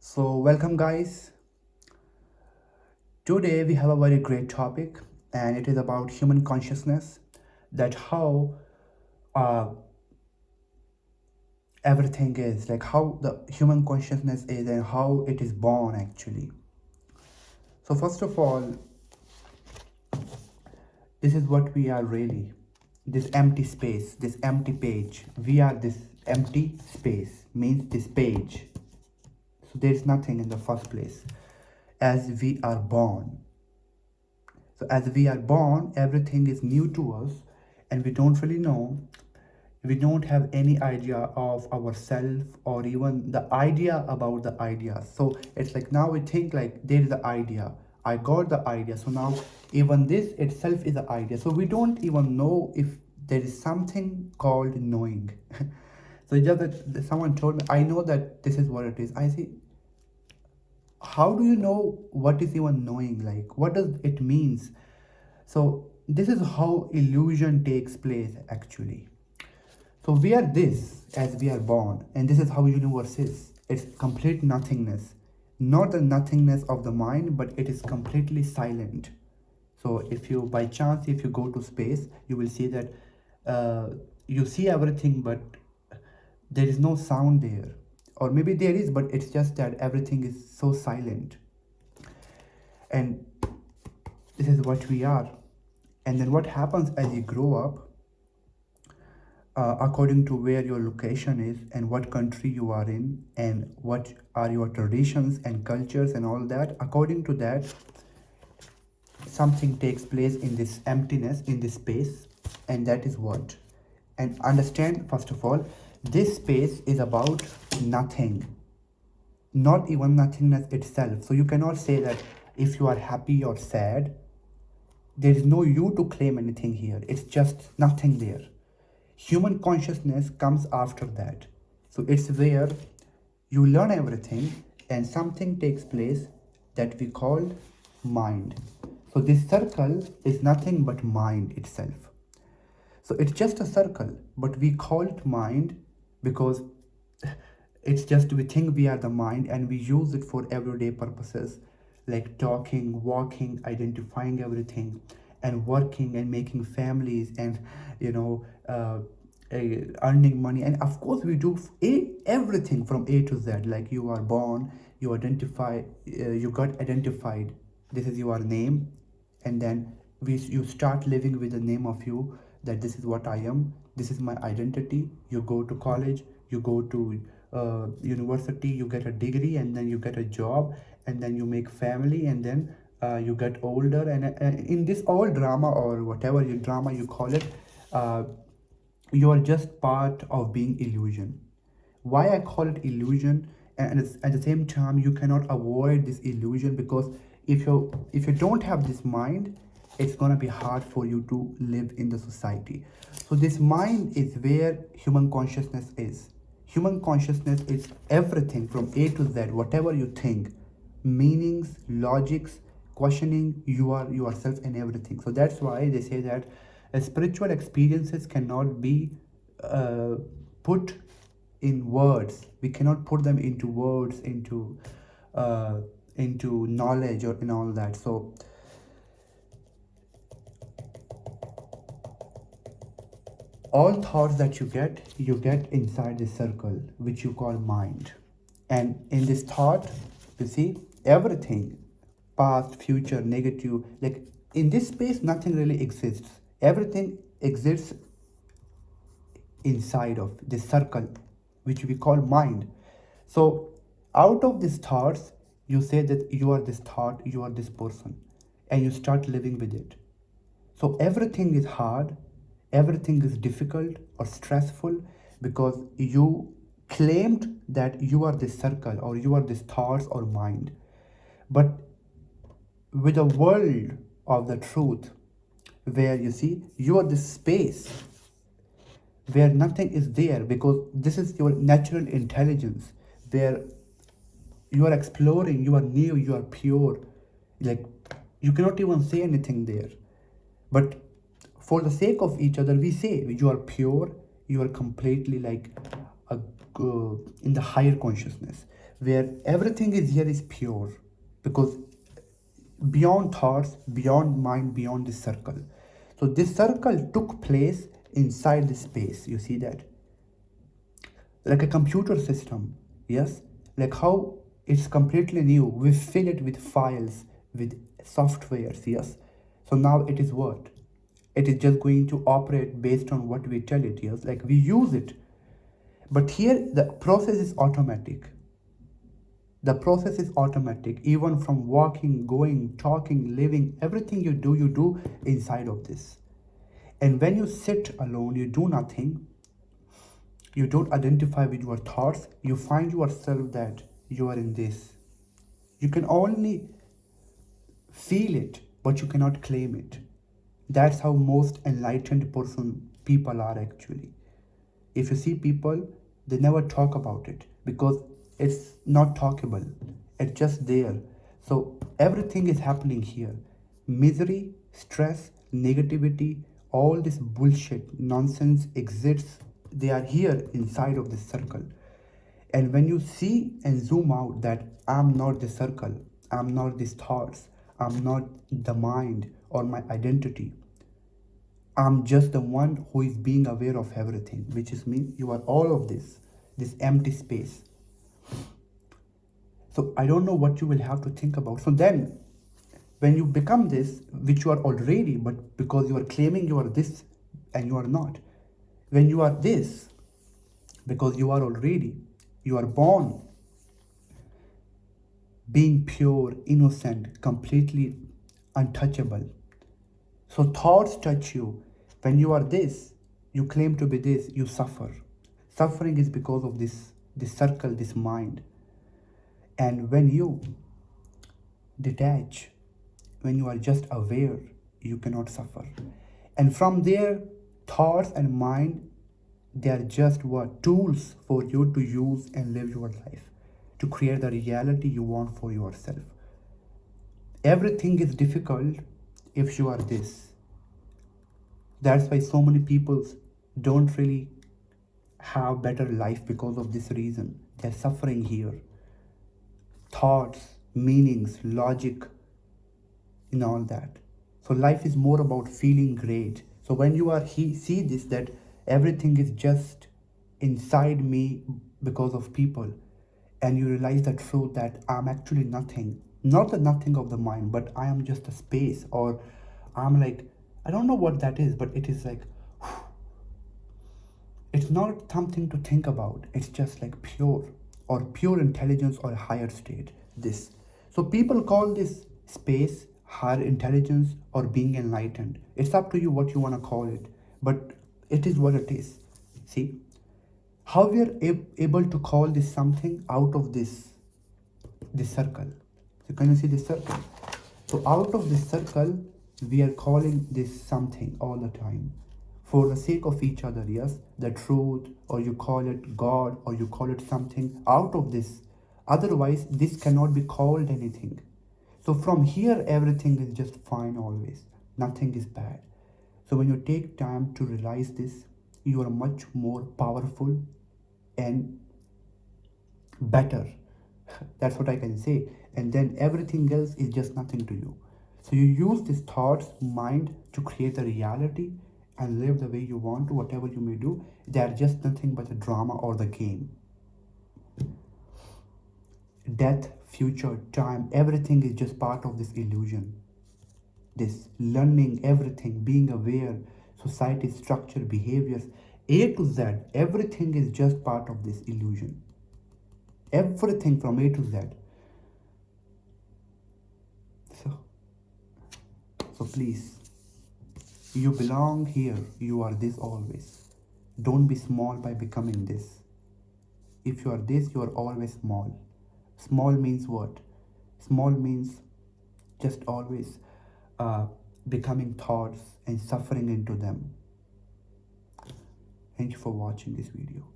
So, welcome, guys. Today we have a very great topic, and it is about human consciousness. That how uh, everything is, like how the human consciousness is, and how it is born actually. So, first of all, this is what we are really, this empty space, this empty page. We are this empty space, means this page. So, there is nothing in the first place as we are born. So as we are born, everything is new to us, and we don't really know. We don't have any idea of ourselves or even the idea about the idea. So it's like now we think like there is the idea. I got the idea. So now even this itself is the idea. So we don't even know if there is something called knowing. So just that someone told me, I know that this is what it is. I see, how do you know what is even knowing? Like what does it means? So this is how illusion takes place actually. So we are this as we are born, and this is how universe is. It's complete nothingness, not the nothingness of the mind, but it is completely silent. So if you by chance if you go to space, you will see that you see everything, but there is no sound there, or maybe there is, but it's just that everything is so silent. And this is what we are. And then what happens as you grow up, according to where your location is and what country you are in and what are your traditions and cultures and all that, according to that something takes place in this emptiness, in this space. And that is what, and understand, first of all, this space is about nothing, not even nothingness itself. So you cannot say that if you are happy or sad, there is no you to claim anything here. It's just nothing there. Human consciousness comes after that. So it's where you learn everything and something takes place that we call mind. So this circle is nothing but mind itself. So it's just a circle, but we call it mind because it's just we think we are the mind and we use it for everyday purposes like talking, walking, identifying everything, and working and making families, and you know earning money. And of course we do everything from A to Z. Like you are born, you identify, you got identified, this is your name, and then you start living with the name of you, that this is what I am, this is my identity. You go to college, you go to university, you get a degree, and then you get a job, and then you make family, and then you get older, and in this all drama or whatever you drama you call it, uh, you are just part of being illusion. Why I call it illusion, and at the same time you cannot avoid this illusion, because if you don't have this mind, it's gonna be hard for you to live in the society. So this mind is where human consciousness is. Human consciousness is everything from A to Z, whatever you think, meanings, logics, questioning, you are yourself and everything. So that's why they say that spiritual experiences cannot be uh, put in words. We cannot put them into words, uh, into knowledge or in all that. So all thoughts that you get inside this circle which you call mind. And in this thought, you see everything, past, future, negative, like in this space nothing really exists. Everything exists inside of this circle which we call mind. So out of these thoughts, you say that you are this thought, you are this person, and you start living with it. So everything is hard, everything is difficult or stressful, because you claimed that you are this circle or you are this thoughts or mind. But with a world of the truth, where you see you are this space where nothing is there, because this is your natural intelligence, where you are exploring, you are new, you are pure, like you cannot even say anything there. But for the sake of each other, we say you are pure, you are completely like a, in the higher consciousness, where everything is here is pure, because beyond thoughts, beyond mind, beyond this circle. So this circle took place inside this space. You see that? Like a computer system, yes? Like how it's completely new. We fill it with files, with softwares, yes? So now it is what? It is just going to operate based on what we tell it, yes? Like we use it. But here the process is automatic. The process is automatic, even from walking, going, talking, living, everything you do inside of this. And when you sit alone, you do nothing, you don't identify with your thoughts, you find yourself that you are in this. You can only feel it, but you cannot claim it. That's how most enlightened people are actually. If you see people, they never talk about it because it's not talkable. It's just there. So everything is happening here. Misery, stress, negativity, all this bullshit, nonsense exists. They are here inside of this circle. And when you see and zoom out that I'm not the circle, I'm not these thoughts, I'm not the mind or my identity, I'm just the one who is being aware of everything, which is me. You are all of this empty space. So I don't know what you will have to think about. So then, when you become this, which you are already, but because you are claiming you are this and you are not, when you are this, because you are already, you are born being pure, innocent, completely untouchable. So thoughts touch you. When you are this, you claim to be this, you suffer. Suffering is because of this circle, this mind. And when you detach, when you are just aware, you cannot suffer. And from there, thoughts and mind, they are just what? Tools for you to use and live your life, to create the reality you want for yourself. Everything is difficult if you are this. That's why so many people don't really have better life because of this reason. They're suffering here. Thoughts, meanings, logic, and all that. So life is more about feeling great. So when you are see this, that everything is just inside me because of people, and you realize the truth that I'm actually nothing, not the nothing of the mind, but I am just a space, or I'm like, I don't know what that is, but it is like, it's not something to think about. It's just like pure or pure intelligence or higher state. This. So people call this space higher intelligence or being enlightened. It's up to you what you want to call it, but it is what it is. See how we are able to call this something out of this circle. So can you see this circle? So out of this circle, we are calling this something all the time for the sake of each other. Yes, the truth, or you call it God, or you call it something out of this. Otherwise, this cannot be called anything. So from here, everything is just fine always. Nothing is bad. So when you take time to realize this, you are much more powerful and better. That's what I can say. And then everything else is just nothing to you. So you use these thoughts, mind, to create a reality and live the way you want to, whatever you may do. They are just nothing but the drama or the game. Death, future, time, everything is just part of this illusion. This learning, everything, being aware, society, structure, behaviors, A to Z, everything is just part of this illusion. Everything from A to Z. So please, you belong here. You are this always. Don't be small by becoming this. If you are this, you are always small. Small means what? Small means just always becoming thoughts and suffering into them. Thank you for watching this video.